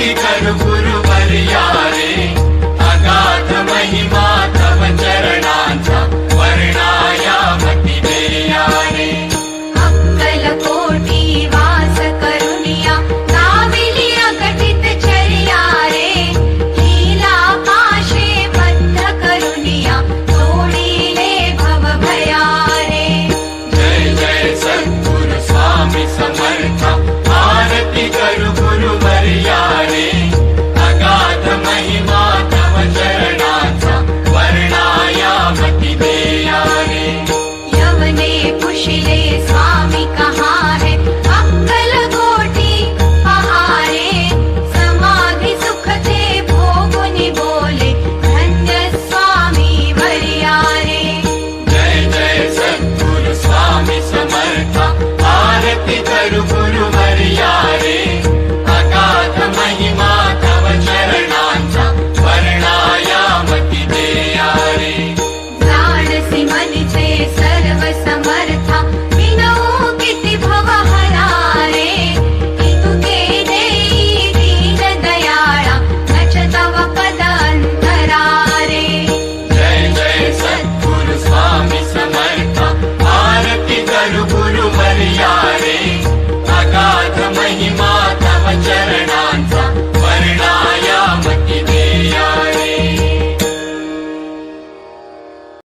आरती करू गुरुवर्या रे, अगाध महिमा तव चरणांचा वर्णाया मती देया रे. अक्कलकोटी वास करुनिया, गाविली अघटित चर्या रे. लीला पाशे बद्ध करुनिया, तोडिले भव भया रे. जय जय सद्गुरु स्वामी समर्था, आरती करू गुरुवर्या रे, अगाध महिमा तव चरणांचा वर्णाया मती देया रे. यवने पुशिले स्वामी कहाँ है, अक्कलकोटी पहारे. समाधि सुख थे भोगुनि बोले, धन्य स्वामी वर्या रे. जय जय सद्गुरु स्वामी समर्था, आरती करू गुरु